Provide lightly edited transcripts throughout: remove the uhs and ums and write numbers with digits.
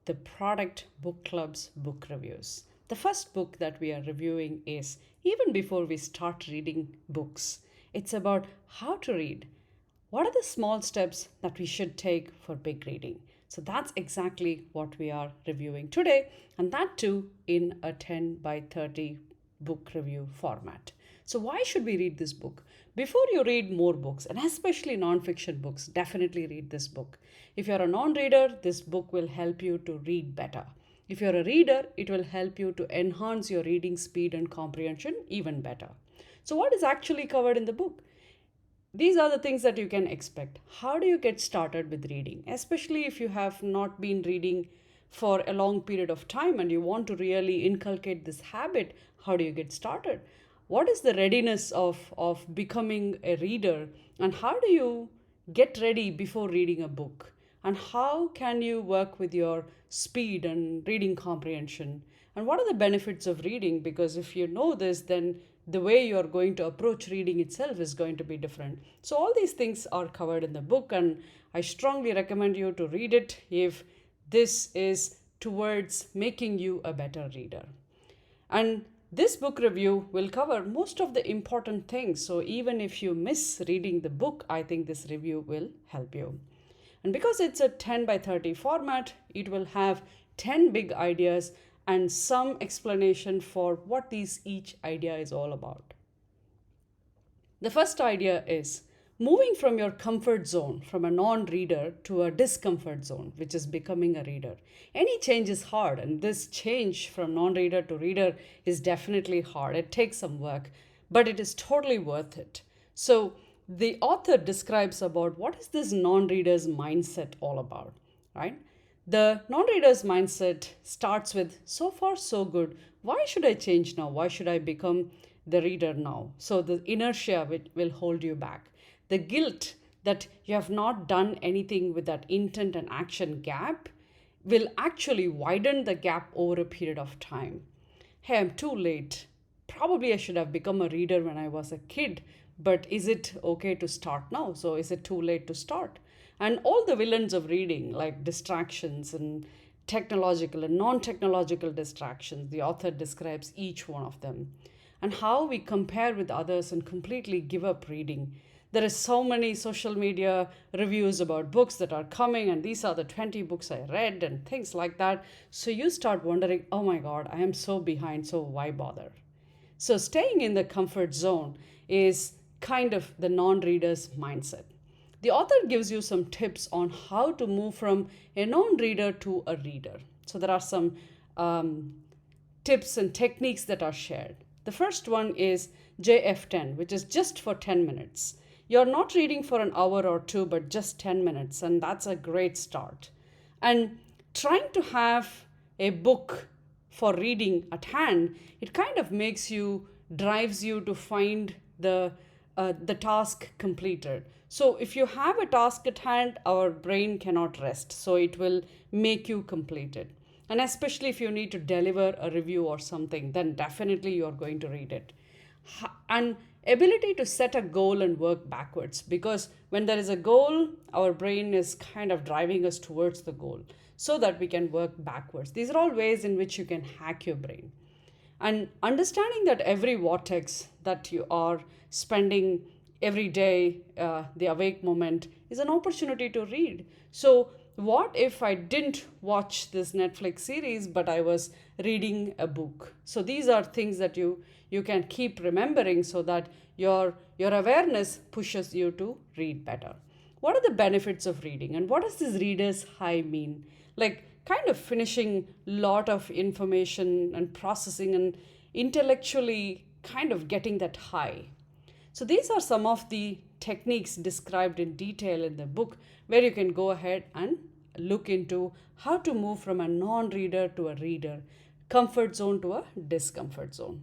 the Product Book Club's book reviews. The first book that we are reviewing is Even Before We Start Reading Books. It's about how to read. What are the small steps that we should take for big reading? So that's exactly what we are reviewing today, and that too in a 10 by 30 book review format. So, why should we read this book? Before you read more books, and especially non-fiction books, definitely read this book. If you're a non-reader, this book will help you to read better. If you're a reader, it will help you to enhance your reading speed and comprehension even better. So, what is actually covered in the book? These are the things that you can expect. How do you get started with reading? Especially if you have not been reading for a long period of time and you want to really inculcate this habit, how do you get started? What is the readiness of becoming a reader? And how do you get ready before reading a book? And how can you work with your speed and reading comprehension? And what are the benefits of reading? Because if you know this, then the way you are going to approach reading itself is going to be different. So, all these things are covered in the book, and I strongly recommend you to read it if this is towards making you a better reader. And this book review will cover most of the important things. So, even if you miss reading the book, I think this review will help you. And because it's a 10 by 30 format, it will have 10 big ideas and some explanation for what each idea is all about. The first idea is moving from your comfort zone from a non-reader to a discomfort zone, which is becoming a reader. Any change is hard, and this change from non-reader to reader is definitely hard. It takes some work, but it is totally worth it. So the author describes about what is this non-reader's mindset all about, right? The non-reader's mindset starts with, so far so good, why should I change now? Why should I become the reader now? So the inertia will hold you back. The guilt that you have not done anything with that intent and action gap will actually widen the gap over a period of time. Hey, I'm too late. Probably I should have become a reader when I was a kid, but is it okay to start now? So is it too late to start? And all the villains of reading, like distractions and technological and non technological distractions, the author describes each one of them. And how we compare with others and completely give up reading. There is so many social media reviews about books that are coming, and these are the 20 books I read, and things like that. So you start wondering, oh my God, I am so behind, so why bother? So staying in the comfort zone is kind of the non reader's mindset. The author gives you some tips on how to move from a non-reader to a reader. So there are some tips and techniques that are shared. The first one is JF10, which is just for 10 minutes. You're not reading for an hour or two, but just 10 minutes, and that's a great start. And trying to have a book for reading at hand, it kind of drives you to find the task completed. So if you have a task at hand, our brain cannot rest. So it will make you complete it. And especially if you need to deliver a review or something, then definitely you're going to read it. And ability to set a goal and work backwards, because when there is a goal, our brain is kind of driving us towards the goal so that we can work backwards. These are all ways in which you can hack your brain. And understanding that every vortex that you are spending every day, the awake moment, is an opportunity to read. So, what if I didn't watch this Netflix series, but I was reading a book? So, these are things that you can keep remembering so that your awareness pushes you to read better. What are the benefits of reading, and what does this reader's high mean? Like, kind of finishing lot of information and processing and intellectually kind of getting that high. So these are some of the techniques described in detail in the book, where you can go ahead and look into how to move from a non-reader to a reader, comfort zone to a discomfort zone.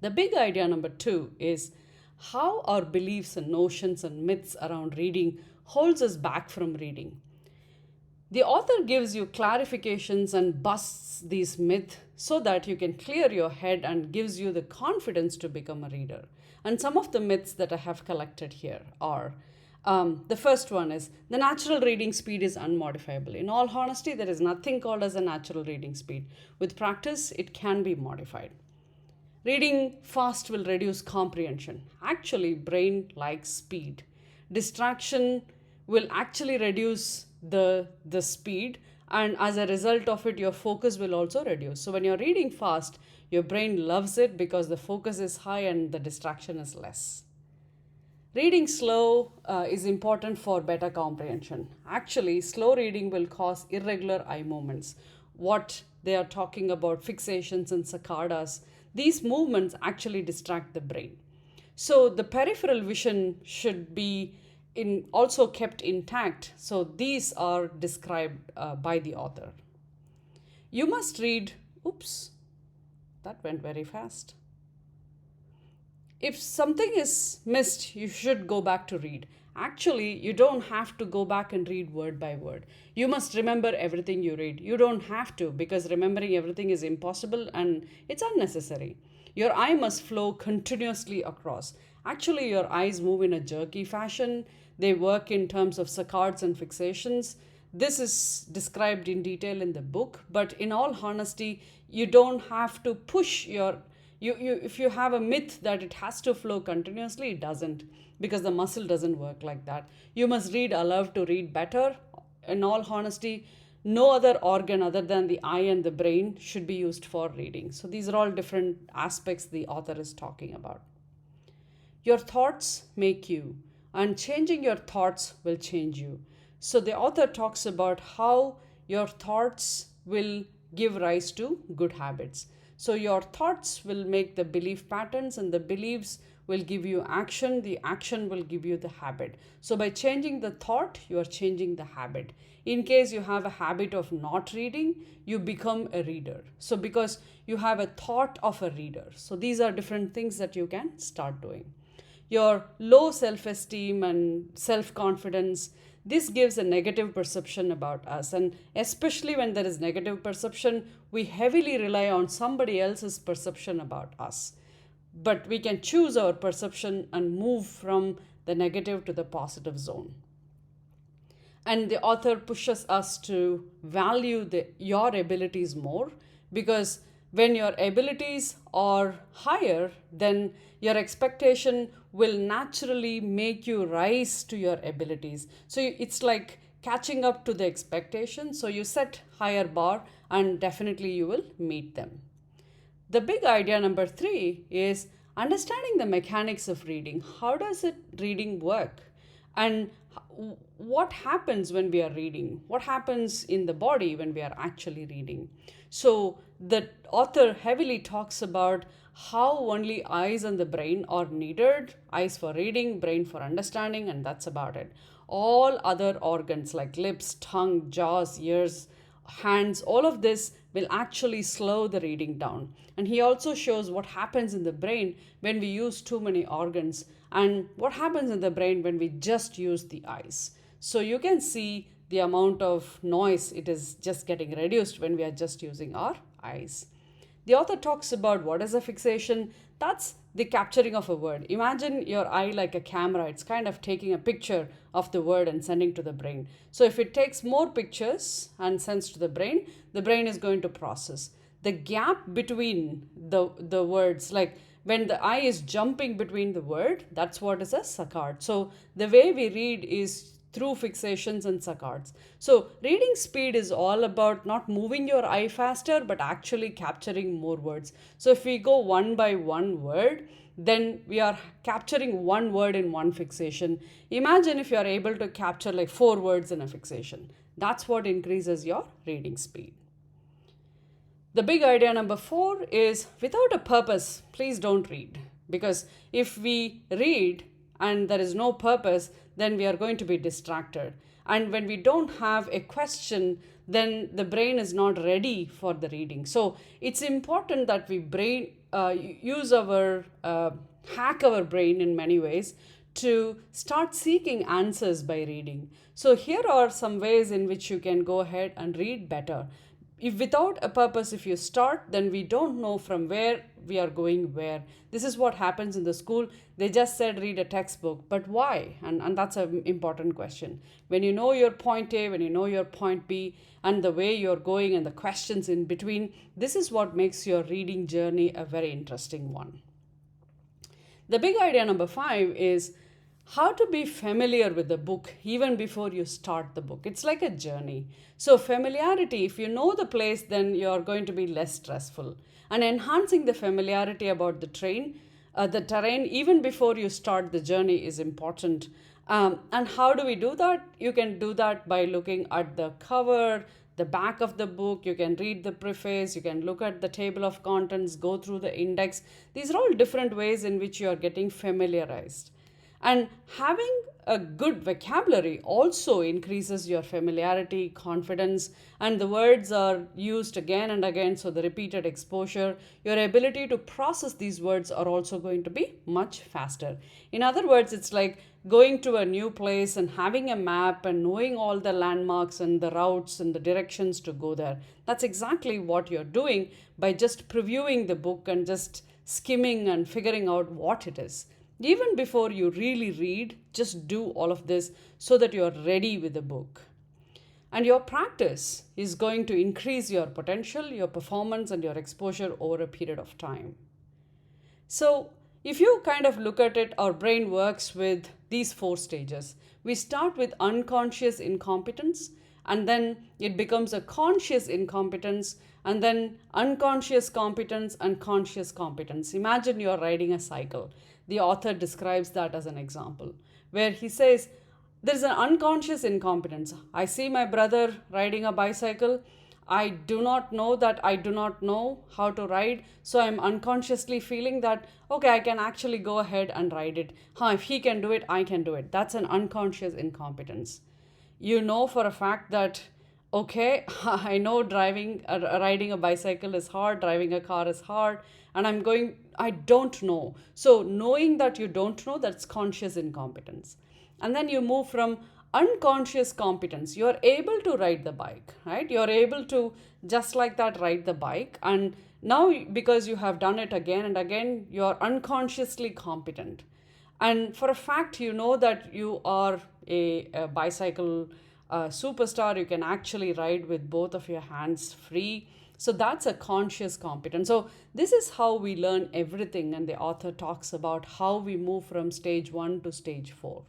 The big idea number 2 is how our beliefs and notions and myths around reading holds us back from reading. The author gives you clarifications and busts these myths so that you can clear your head and gives you the confidence to become a reader. And some of the myths that I have collected here are The first one is the natural reading speed is unmodifiable. In all honesty, there is nothing called as a natural reading speed. With practice, it can be modified. Reading fast will reduce comprehension. Actually, brain likes speed. Distraction will actually reduce the speed, and as a result of it, your focus will also reduce. So when you're reading fast, your brain loves it because the focus is high and the distraction is less. Reading slow is important for better comprehension. Actually, slow reading will cause irregular eye movements. What they are talking about, fixations and saccades, these movements actually distract the brain. So the peripheral vision should be also kept intact. So these are described by the author. You must read, oops, that went very fast. If something is missed, you should go back to read. Actually, you don't have to go back and read word by word. You must remember everything you read. You don't have to, because remembering everything is impossible and it's unnecessary. Your eye must flow continuously across. Actually, your eyes move in a jerky fashion. They work in terms of saccades and fixations. This is described in detail in the book, but in all honesty, you don't have to push your if you have a myth that it has to flow continuously, it doesn't, because the muscle doesn't work like that. You must read aloud to read better. In all honesty, no other organ other than the eye and the brain should be used for reading. So these are all different aspects the author is talking about. Your thoughts make you, and changing your thoughts will change you. So the author talks about how your thoughts will give rise to good habits. So your thoughts will make the belief patterns, and the beliefs will give you action. The action will give you the habit. So by changing the thought, you are changing the habit. In case you have a habit of not reading, you become a reader. So because you have a thought of a reader. So these are different things that you can start doing. Your low self-esteem and self-confidence, this gives a negative perception about us. And especially when there is negative perception, we heavily rely on somebody else's perception about us. But we can choose our perception and move from the negative to the positive zone. And the author pushes us to value your abilities more, because when your abilities are higher, then your expectation will naturally make you rise to your abilities. So it's like catching up to the expectation. So you set higher bar and definitely you will meet them. The big idea number 3 is understanding the mechanics of reading. How does reading work? And what happens when we are reading? What happens in the body when we are actually reading? So the author heavily talks about how only eyes and the brain are needed. Eyes for reading, brain for understanding, and that's about it. All other organs like lips, tongue, jaws, ears, hands, all of this will actually slow the reading down. And he also shows what happens in the brain when we use too many organs, and what happens in the brain when we just use the eyes. So you can see the amount of noise, it is just getting reduced when we are just using our eyes. The author talks about what is a fixation. That's the capturing of a word. Imagine your eye like a camera. It's kind of taking a picture of the word and sending to the brain. So if it takes more pictures and sends to the brain is going to process. The gap between the words, like when the eye is jumping between the word, that's what is a saccade. So the way we read is through fixations and saccades. So reading speed is all about not moving your eye faster, but actually capturing more words. So if we go one by one word, then we are capturing one word in one fixation. Imagine if you are able to capture like 4 words in a fixation. That's what increases your reading speed. The big idea number 4 is without a purpose, please don't read. Because if we read and there is no purpose, then we are going to be distracted. And when we don't have a question, then the brain is not ready for the reading. So it's important that we use our hack our brain in many ways to start seeking answers by reading. So here are some ways in which you can go ahead and read better. If without a purpose, if you start, then we don't know from where we are going where. This is what happens in the school. They just said read a textbook, but why? And that's an important question. When you know your point A, when you know your point B, and the way you're going and the questions in between, this is what makes your reading journey a very interesting one. The big idea number 5 is how to be familiar with the book even before you start the book. It's like a journey. So, familiarity, if you know the place, then you're going to be less stressful. And enhancing the familiarity about the terrain, even before you start the journey, is important. And how do we do that? You can do that by looking at the cover, the back of the book. You can read the preface, you can look at the table of contents, go through the index. These are all different ways in which you are getting familiarized. And having a good vocabulary also increases your familiarity, confidence, and the words are used again and again. So, the repeated exposure, your ability to process these words are also going to be much faster. In other words, it's like going to a new place and having a map and knowing all the landmarks and the routes and the directions to go there. That's exactly what you're doing by just previewing the book and just skimming and figuring out what it is. Even before you really read, just do all of this so that you're ready with the book. And your practice is going to increase your potential, your performance, and your exposure over a period of time. So, if you kind of look at it, our brain works with these 4 stages. We start with unconscious incompetence, and then it becomes a conscious incompetence, and then unconscious competence and conscious competence. Imagine you're riding a cycle. The author describes that as an example, where he says, there's an unconscious incompetence. I see my brother riding a bicycle. I do not know that I do not know how to ride. So I'm unconsciously feeling that, okay, I can actually go ahead and ride it. If he can do it, I can do it. That's an unconscious incompetence. You know for a fact that, okay, I know riding a bicycle is hard, driving a car is hard, and I don't know. So knowing that you don't know, that's conscious incompetence. And then you move from unconscious competence. You're able to ride the bike, right? You're able to just like that ride the bike. And now, because you have done it again and again, you're unconsciously competent. And for a fact, you know that you are a bicycle superstar. You can actually ride with both of your hands free. So that's a conscious competence. So this is how we learn everything. And the author talks about how we move from stage 1 to stage 4.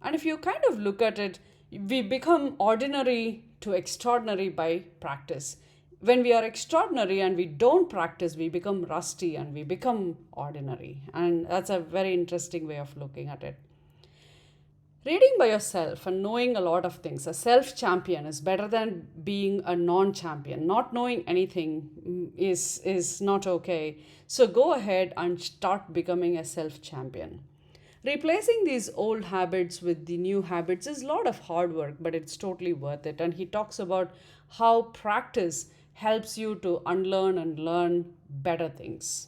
And if you kind of look at it, we become ordinary to extraordinary by practice. When we are extraordinary and we don't practice, we become rusty and we become ordinary. And that's a very interesting way of looking at it. Reading by yourself and knowing a lot of things, a self-champion is better than being a non-champion. Not knowing anything is not okay. So go ahead and start becoming a self-champion. Replacing these old habits with the new habits is a lot of hard work, but it's totally worth it. And he talks about how practice helps you to unlearn and learn better things.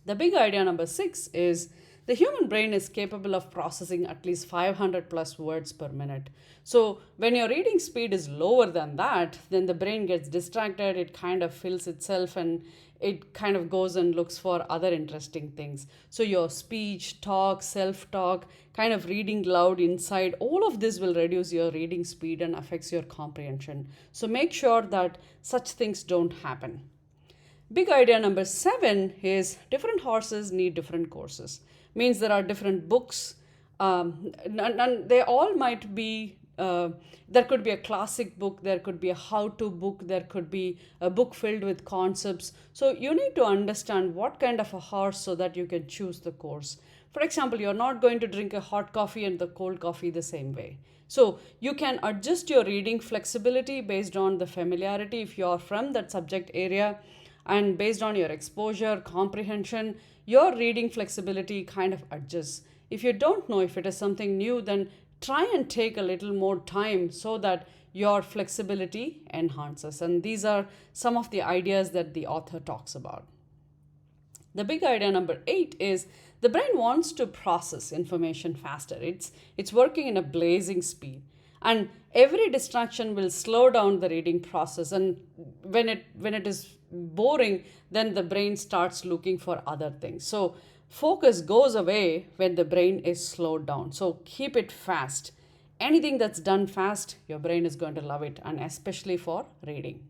The big idea number 6 is the human brain is capable of processing at least 500 plus words per minute. So when your reading speed is lower than that, then the brain gets distracted, it kind of fills itself and it kind of goes and looks for other interesting things. So your speech, talk, self-talk, kind of reading loud inside, all of this will reduce your reading speed and affects your comprehension. So make sure that such things don't happen. Big idea number 7 is different horses need different courses. Means there are different books, and they all might be, there could be a classic book, there could be a how-to book, there could be a book filled with concepts. So you need to understand what kind of a horse so that you can choose the course. For example, you're not going to drink a hot coffee and the cold coffee the same way. So you can adjust your reading flexibility based on the familiarity if you're from that subject area, and based on your exposure, comprehension, your reading flexibility kind of adjusts. If you don't know if it is something new, then try and take a little more time so that your flexibility enhances. And these are some of the ideas that the author talks about. The big idea number 8 is the brain wants to process information faster. It's working in a blazing speed. And every distraction will slow down the reading process, and when it is boring, then the brain starts looking for other things. So focus goes away when the brain is slowed down. So keep it fast. Anything that's done fast, your brain is going to love it, and especially for reading.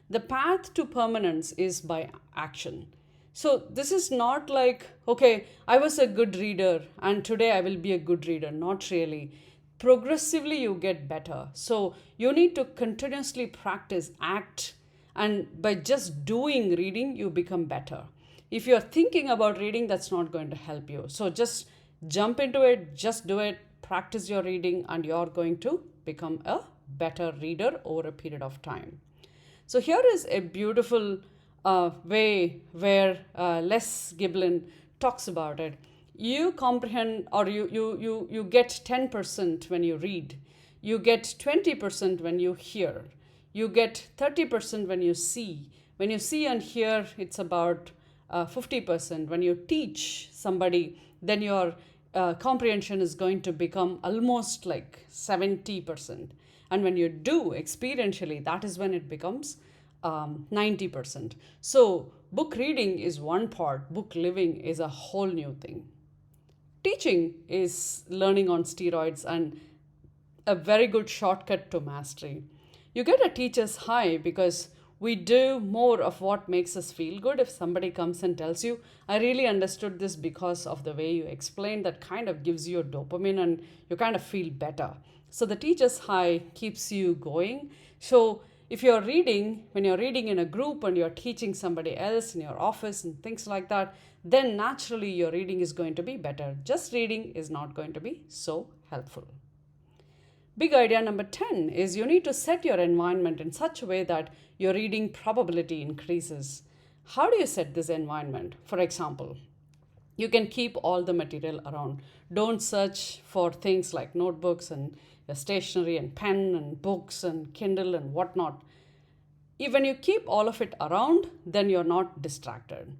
The path to permanence is by action. So this is not like, okay, I was a good reader and today I will be a good reader. Not really. Progressively, you get better. So you need to continuously practice, act, and by just doing reading, you become better. If you're thinking about reading, that's not going to help you. So just jump into it, just do it, practice your reading, and you're going to become a better reader over a period of time. So here is a beautiful way where Les Giblin talks about it. You comprehend, or you get 10% when you read. You get 20% when you hear. You get 30% when you see. When you see and hear, it's about 50%. When you teach somebody, then your comprehension is going to become almost like 70%. And when you do experientially, that is when it becomes 90%. So, book reading is one part, book living is a whole new thing. Teaching is learning on steroids and a very good shortcut to mastery. You get a teacher's high because we do more of what makes us feel good. If somebody comes and tells you, I really understood this because of the way you explained, that kind of gives you a dopamine and you kind of feel better. So the teacher's high keeps you going. So if you're reading, when you're reading in a group and you're teaching somebody else in your office and things like that, then naturally your reading is going to be better. Just reading is not going to be so helpful. Big idea number 10 is you need to set your environment in such a way that your reading probability increases. How do you set this environment? For example, you can keep all the material around. Don't search for things like notebooks and stationery and pen and books and Kindle and whatnot. When you keep all of it around, then you're not distracted.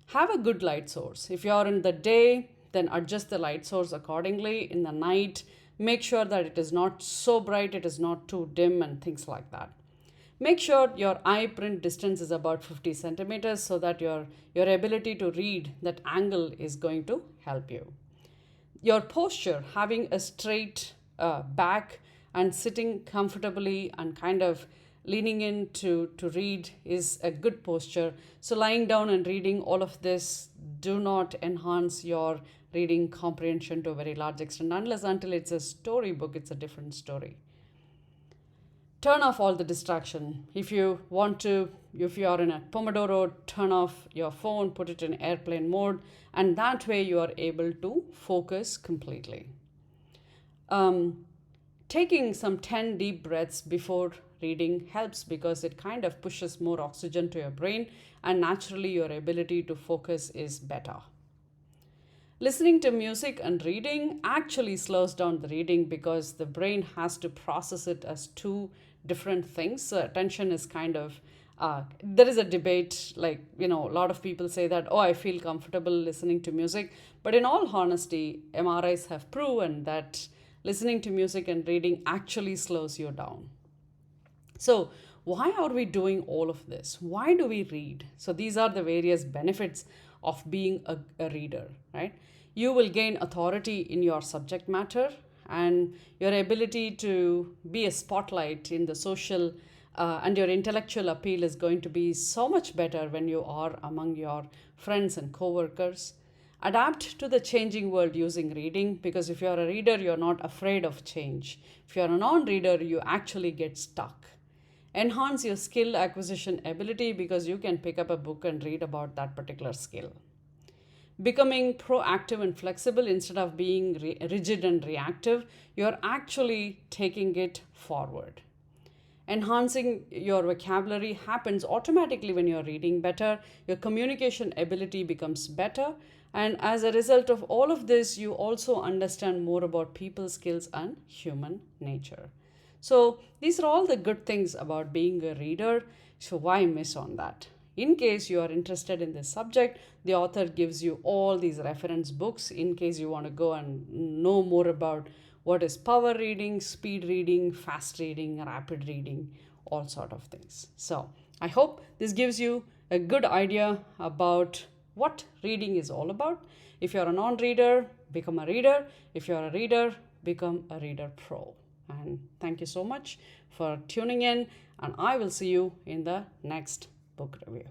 Have a good light source. If you're in the day, then adjust the light source accordingly. In the night, make sure that it is not so bright, it is not too dim, and things like that. Make sure your eye print distance is about 50 centimeters so that your ability to read that angle is going to help you. Your posture, having a straight back and sitting comfortably and kind of leaning in to read is a good posture. So lying down and reading, all of this do not enhance your reading comprehension to a very large extent, unless until it's a storybook, it's a different story. Turn off all the distraction. If you are in a Pomodoro, turn off your phone, put it in airplane mode, and that way you are able to focus completely. Taking some 10 deep breaths before reading helps because it kind of pushes more oxygen to your brain, and naturally your ability to focus is better. Listening to music and reading actually slows down the reading because the brain has to process it as two different things. So attention is kind of, there is a debate, like, a lot of people say that, oh, I feel comfortable listening to music. But in all honesty, MRIs have proven that listening to music and reading actually slows you down. So why are we doing all of this? Why do we read? So these are the various benefits of being a reader, right? You will gain authority in your subject matter, and your ability to be a spotlight in the social and your intellectual appeal is going to be so much better when you are among your friends and co-workers. Adapt to the changing world using reading, because if you're a reader, you're not afraid of change. If you're a non-reader, you actually get stuck. Enhance your skill acquisition ability because you can pick up a book and read about that particular skill. Becoming proactive and flexible instead of being rigid and reactive, you're actually taking it forward. Enhancing your vocabulary happens automatically when you're reading better. Your communication ability becomes better. And as a result of all of this, you also understand more about people skills and human nature. So these are all the good things about being a reader. So why miss on that? In case you are interested in this subject, the author gives you all these reference books in case you want to go and know more about what is power reading, speed reading, fast reading, rapid reading, all sort of things. So I hope this gives you a good idea about what reading is all about. If you're a non-reader, become a reader. If you're a reader, become a reader pro. And thank you so much for tuning in, and I will see you in the next book review.